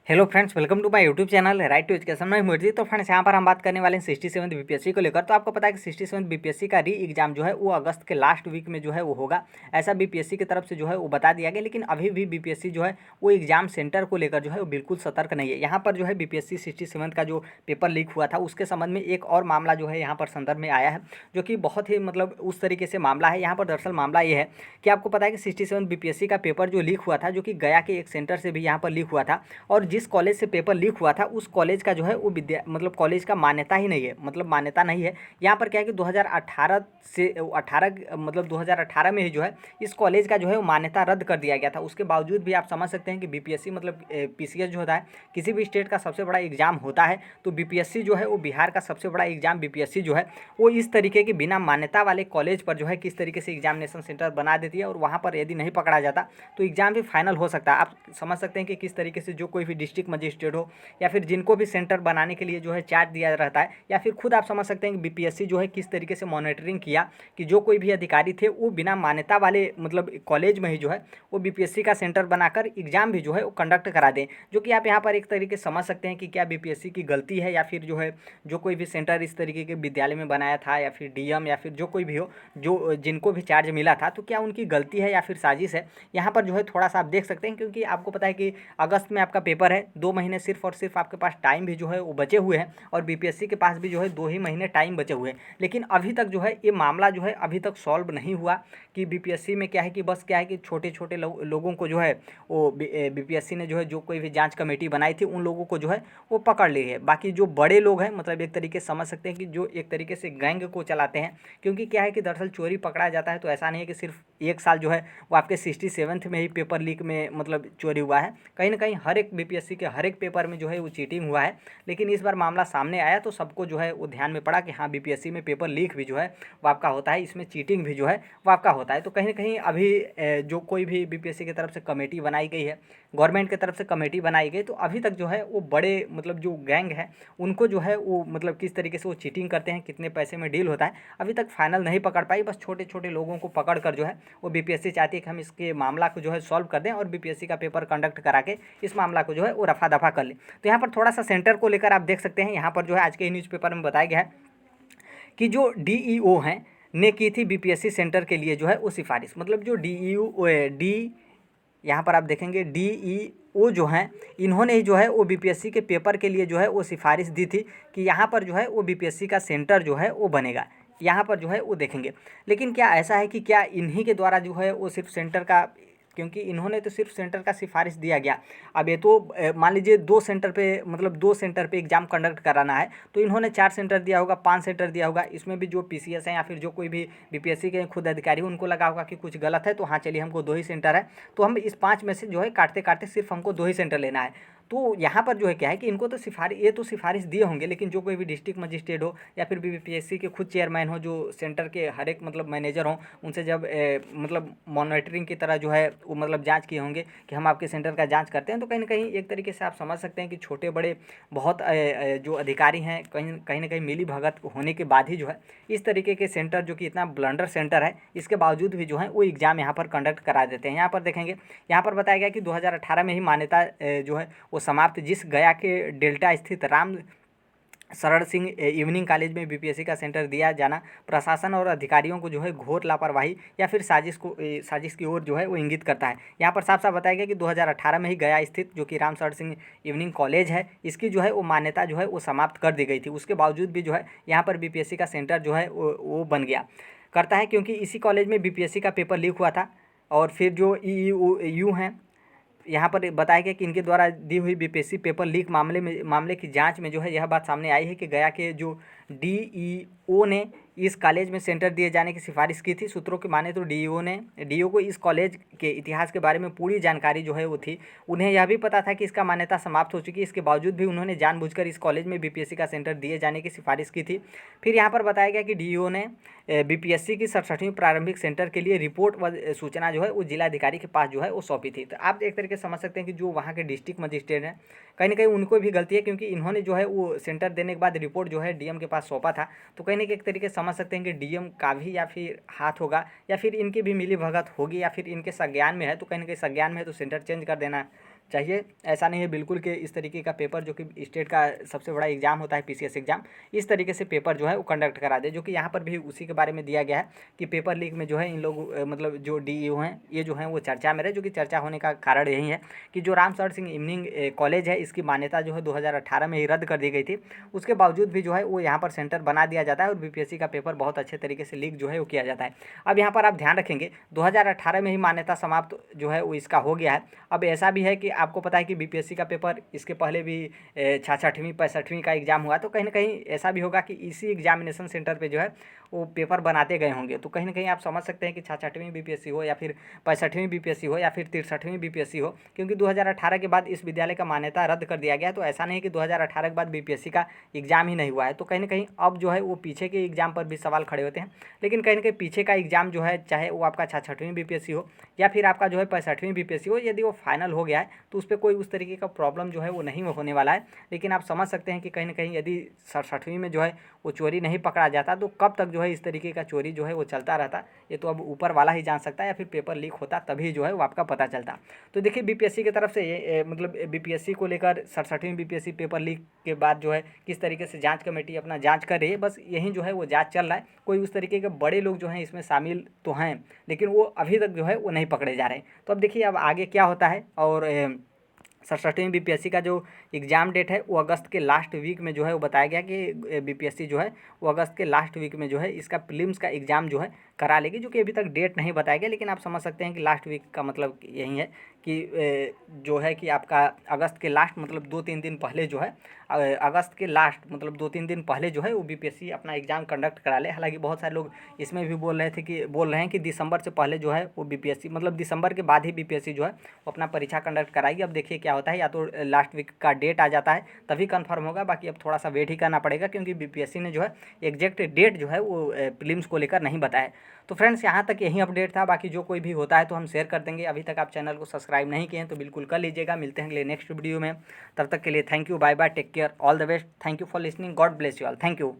Hello friends, welcome to my YouTube channel right to education. मैं मुर्जी। तो friends, यहाँ पर हम बात करने वाले हैं 67th बीपीएससी को लेकर। तो आपको पता है कि 67th बीपीएससी का री एग्जाम जो है वो अगस्त के लास्ट वीक में जो है वो होगा, ऐसा बीपीएससी की तरफ से जो है वो बता दिया गया। लेकिन अभी भी बीपीएससी जो है वो एग्जाम सेंटर को लेकर जो है वो बिल्कुल सतर्क नहीं है। यहाँ पर जो है बीपीएससी 67 का जो पेपर लीक हुआ था उसके संबंध में एक और मामला जो है यहाँ पर संदर्भ में आया है, जो कि बहुत ही उस तरीके से मामला है। यहाँ पर दरअसल मामला ये है कि आपको पता है कि 67 बीपीएससी का पेपर जो लीक हुआ था, जो कि गया के एक सेंटर से भी यहाँ पर लीक हुआ था, और जिस कॉलेज से पेपर लीक हुआ था उस कॉलेज का जो है वो कॉलेज का मान्यता ही नहीं है, मान्यता नहीं है। यहाँ पर क्या है कि 2018 से 2018 में ही जो है इस कॉलेज का जो है वो मान्यता रद्द कर दिया गया था। उसके बावजूद भी आप समझ सकते हैं कि बीपीएससी पीसीएस जो होता है, किसी भी स्टेट का सबसे बड़ा एग्जाम होता है, तो बीपीएससी जो है वो बिहार का सबसे बड़ा एग्जाम बीपीएससी जो है वो इस तरीके के बिना मान्यता वाले कॉलेज पर जो है किस तरीके से एग्जामिनेशन सेंटर बना देती है, और वहाँ पर यदि नहीं पकड़ा जाता तो एग्जाम भी फाइनल हो सकता है। आप समझ सकते हैं कि किस तरीके से जो कोई भी डिस्ट्रिक्ट मजिस्ट्रेट हो या फिर जिनको भी सेंटर बनाने के लिए जो है चार्ज दिया रहता है, या फिर खुद आप समझ सकते हैं कि बीपीएससी जो है किस तरीके से मॉनिटरिंग किया कि जो कोई भी अधिकारी थे वो बिना मान्यता वाले कॉलेज में ही जो है वो बीपीएससी का सेंटर बनाकर एग्जाम भी जो है वो कंडक्ट करा दें। जो कि आप यहाँ पर एक तरीके से समझ सकते हैं कि क्या बीपीएससी की गलती है, या फिर जो है जो कोई भी सेंटर इस तरीके के विद्यालय में बनाया था, या फिर डीएम या फिर जो कोई भी हो, जो जिनको भी चार्ज मिला था, तो क्या उनकी गलती है या फिर साजिश है। यहाँ पर जो है थोड़ा सा आप देख सकते हैं, क्योंकि आपको पता है कि अगस्त में आपका पेपर है, 2 महीने सिर्फ और सिर्फ आपके पास टाइम भी जो है वो बचे हुए हैं, और बीपीएससी के पास भी जो है 2 ही महीने टाइम बचे हुए हैं। लेकिन अभी तक जो है ये मामला जो है अभी तक सॉल्व नहीं हुआ कि बीपीएससी में क्या है कि बस क्या है कि छोटे छोटे लोगों को जो है वो बीपीएससी ने जो है जो कोई भी जांच कमेटी बनाई थी उन लोगों को जो है वो पकड़ ली है। बाकी जो बड़े लोग हैं, एक तरीके से समझ सकते हैं कि जो एक तरीके से गैंग को चलाते हैं, क्योंकि क्या है कि दरअसल चोरी पकड़ा जाता है तो ऐसा नहीं है कि सिर्फ एक साल जो है वो आपके 67th में ही पेपर लीक में चोरी हुआ है। कहीं ना कहीं हर एक बीपीएससी के हर एक पेपर में जो है वो चीटिंग हुआ है। लेकिन इस बार मामला सामने आया तो सबको जो है वो ध्यान में पड़ा कि हाँ, बीपीएससी में पेपर लीक भी जो है वो आपका होता है, इसमें चीटिंग भी जो है वो आपका होता है। तो कहीं ना कहीं अभी जो कोई भी बीपीएससी की तरफ से कमेटी बनाई गई है, गवर्नमेंट की तरफ से कमेटी बनाई गई, तो अभी तक जो है वो बड़े जो गैंग है उनको जो है वो किस तरीके से वो चीटिंग करते हैं, कितने पैसे में डील होता है, अभी तक फाइनल नहीं पकड़ पाई। बस छोटे छोटे लोगों को पकड़ कर जो है वो बीपीएससी चाहती है कि हम इसके मामला को जो है सॉल्व कर दें और बीपीएससी का पेपर कंडक्ट करा के इस मामला को जो है वो रफा दफा कर लें। तो यहाँ पर थोड़ा सा सेंटर को लेकर आप देख सकते हैं, यहाँ पर जो है आज के न्यूज़पेपर में बताया गया है कि जो डीईओ हैं ने की थी बीपीएससी सेंटर के लिए जो है वो सिफारिश। जो डीईओ डी यहाँ पर आप देखेंगे डीईओ जो हैं, इन्होंने ही जो है वो बीपीएससी के पेपर के लिए जो है वो सिफारिश दी थी कि यहाँ पर जो है वो बीपीएससी का सेंटर जो है वो बनेगा। यहाँ पर जो है वो देखेंगे। लेकिन क्या ऐसा है कि क्या इन्हीं के द्वारा जो है वो सिर्फ सेंटर का, क्योंकि इन्होंने तो सिर्फ सेंटर का सिफारिश दिया गया। अब ये तो मान लीजिए 2 सेंटर पे एग्जाम कंडक्ट कराना है, तो इन्होंने 4 सेंटर दिया होगा, 5 सेंटर दिया होगा। इसमें भी जो पीसीएस हैं या फिर जो कोई भी बीपीएससी के खुद अधिकारी उनको लगा होगा कि कुछ गलत है, तो हाँ चलिए हमको 2 ही सेंटर है, तो हम इस 5 में से जो है काटते काटते सिर्फ हमको 2 ही सेंटर लेना है। तो यहाँ पर जो है क्या है कि इनको तो सिफारिश दिए होंगे, लेकिन जो कोई भी डिस्ट्रिक्ट मजिस्ट्रेट हो या फिर बीपीएससी के खुद चेयरमैन हो, जो सेंटर के हर एक मैनेजर हों, उनसे जब मॉनिटरिंग की तरह जो है वो जांच किए होंगे कि हम आपके सेंटर का जांच करते हैं, तो कहीं ना कहीं एक तरीके से आप समझ सकते हैं कि छोटे बड़े बहुत जो अधिकारी हैं, कहीं ना कहीं मिली भगत होने के बाद ही जो है इस तरीके के सेंटर, जो कि इतना ब्लंडर सेंटर है, इसके बावजूद भी जो है वो एग्ज़ाम यहाँ पर कंडक्ट करा देते हैं। यहाँ पर देखेंगे, यहाँ पर बताया गया कि 2018 में ही मान्यता जो है वो समाप्त, जिस गया के डेल्टा स्थित राम शरण सिंह इवनिंग कॉलेज में बीपीएससी का सेंटर दिया जाना प्रशासन और अधिकारियों को जो है घोर लापरवाही या फिर साजिश की ओर जो है वो इंगित करता है। यहाँ पर साफ साफ बताया गया कि 2018 में ही गया स्थित जो कि राम शरण सिंह इवनिंग कॉलेज है, इसकी जो है वो मान्यता जो है वो समाप्त कर दी गई थी। उसके बावजूद भी जो है यहाँ पर बीपीएससी का सेंटर जो है वो बन गया करता है, क्योंकि इसी कॉलेज में बीपीएससी का पेपर लीक हुआ था। और फिर जो ईईयू हैं, यहाँ पर बताया गया कि इनके द्वारा दी हुई बीपीएससी पेपर लीक मामले की जांच में जो है यह बात सामने आई है कि गया के जो डीईओ ने इस कॉलेज में सेंटर दिए जाने की सिफारिश की थी। सूत्रों की माने तो डीईओ को इस कॉलेज के इतिहास के बारे में पूरी जानकारी जो है वो थी। उन्हें यह भी पता था कि इसका मान्यता समाप्त हो चुकी है, इसके बावजूद भी उन्होंने जानबूझकर इस कॉलेज में बीपीएससी का सेंटर दिए जाने की सिफारिश की थी। फिर यहाँ पर बताया गया कि डीईओ ने बीपीएससी की 67वीं प्रारंभिक सेंटर के लिए रिपोर्ट व सूचना जो है वो जिलाधिकारी के पास जो है वो सौंपी थी। तो आप एक तरीके से समझ सकते हैं कि जो वहाँ के डिस्ट्रिक्ट मजिस्ट्रेट हैं, कहीं ना कहीं उनको भी गलती है, क्योंकि इन्होंने जो है वो सेंटर देने के बाद रिपोर्ट जो है डीएम के पास सौंपा था। तो कहीं ना कहीं एक तरीके से समझ सकते हैं कि डीएम का भी या फिर हाथ होगा, या फिर इनकी भी मिली भगत होगी, या फिर इनके संज्ञान में है, तो कहीं ना कहीं संज्ञान में है तो सेंटर चेंज कर देना चाहिए। ऐसा नहीं है बिल्कुल कि इस तरीके का पेपर जो कि स्टेट का सबसे बड़ा एग्जाम होता है पीसीएस एग्जाम, इस तरीके से पेपर जो है वो कंडक्ट करा दे, जो कि यहाँ पर भी उसी के बारे में दिया गया है कि पेपर लीक में जो है इन लोग मतलब जो डीईओ हैं ये जो हैं वो चर्चा में रहे, जो कि चर्चा होने का कारण यही है कि जो राम शरण सिंह इवनिंग कॉलेज है इसकी मान्यता जो है 2018 में ही रद्द कर दी गई थी। उसके बावजूद भी जो है वो यहाँ पर सेंटर बना दिया जाता है और बीपीएससी का पेपर बहुत अच्छे तरीके से लीक जो है वो किया जाता है। अब यहाँ पर आप ध्यान रखेंगे 2018 में ही मान्यता समाप्त जो है वो इसका हो गया है। अब ऐसा भी है कि आपको पता है कि बीपीएससी का पेपर इसके पहले भी 66वीं 65वीं का एग्जाम हुआ, तो कहीं ना कहीं ऐसा भी होगा कि इसी एग्जामिनेशन सेंटर पे जो है वो पेपर बनाते गए होंगे। तो कहीं ना कहीं आप समझ सकते हैं कि 66वीं बीपीएससी हो या फिर 65वीं बीपीएससी हो या फिर 63वीं बीपीएससी हो, क्योंकि 2018 के बाद इस विद्यालय का मान्यता रद्द कर दिया गया। तो ऐसा नहीं कि 2018 के बाद बीपीएससी का एग्जाम ही नहीं हुआ है। तो कहीं ना कहीं अब जो है वो पीछे के एग्जाम पर भी सवाल खड़े होते हैं, लेकिन कहीं ना कहीं पीछे का एग्जाम जो है चाहे वो आपका 66वीं बीपीएससी हो या फिर आपका जो है 65वीं बीपीएससी हो, यदि वो फाइनल हो गया है तो उस पर कोई उस तरीके का प्रॉब्लम जो है वो नहीं होने वाला है। लेकिन आप समझ सकते हैं कि कहीं ना कहीं यदि 67वीं में जो है वो चोरी नहीं पकड़ा जाता तो कब तक जो है इस तरीके का चोरी जो है वो चलता रहता, ये तो अब ऊपर वाला ही जान सकता है, या फिर पेपर लीक होता तभी जो है वो आपका पता चलता। तो देखिए बीपीएससी की तरफ से ये मतलब बीपीएससी को लेकर 67वीं बीपीएससी पेपर लीक के बाद जो है किस तरीके से जांच कमेटी अपना जांच कर रही है, बस यही जो है वो जांच चल रहा है। कोई उस तरीके के बड़े लोग जो हैं इसमें शामिल तो हैं, लेकिन वो अभी तक जो है वो नहीं पकड़े जा रहे हैं। तो अब देखिए अब आगे क्या होता है। और 67वीं बीपीएससी का जो एग्ज़ाम डेट है वो अगस्त के लास्ट वीक में जो है वो बताया गया कि बीपीएससी जो है वो अगस्त के लास्ट वीक में जो है इसका प्रीलिम्स का एग्ज़ाम जो है करा लेगी, जो कि अभी तक डेट नहीं बताया गया। लेकिन आप समझ सकते हैं कि लास्ट वीक का मतलब यही है कि जो है कि आपका अगस्त के लास्ट मतलब 2-3 दिन पहले जो है अगस्त के लास्ट मतलब 2-3 दिन पहले जो है वो बीपीएससी अपना एग्ज़ाम कंडक्ट करा ले। हालांकि बहुत सारे लोग इसमें भी बोल रहे हैं कि दिसंबर से पहले जो है वो बीपीएससी मतलब दिसंबर के बाद ही बीपीएससी जो है वो अपना परीक्षा कंडक्ट कराएगी। अब देखिए क्या होता है, या तो लास्ट वीक का डेट आ जाता है तभी कंफर्म होगा, बाकी अब थोड़ा सा वेट ही करना पड़ेगा, क्योंकि बीपीएससी ने जो है एग्जैक्ट डेट जो है वो प्रीलिम्स को लेकर नहीं बताया। तो फ्रेंड्स यहाँ तक यही अपडेट था, बाकी जो कोई भी होता है तो हम शेयर कर देंगे। अभी तक आप चैनल को सब्सक्राइब नहीं किए हैं तो बिल्कुल कर लीजिएगा। मिलते हैं अगले नेक्स्ट वीडियो में, तब तक के लिए thank you, bye bye, take care, all the best, thank you for listening, God bless you all, thank you.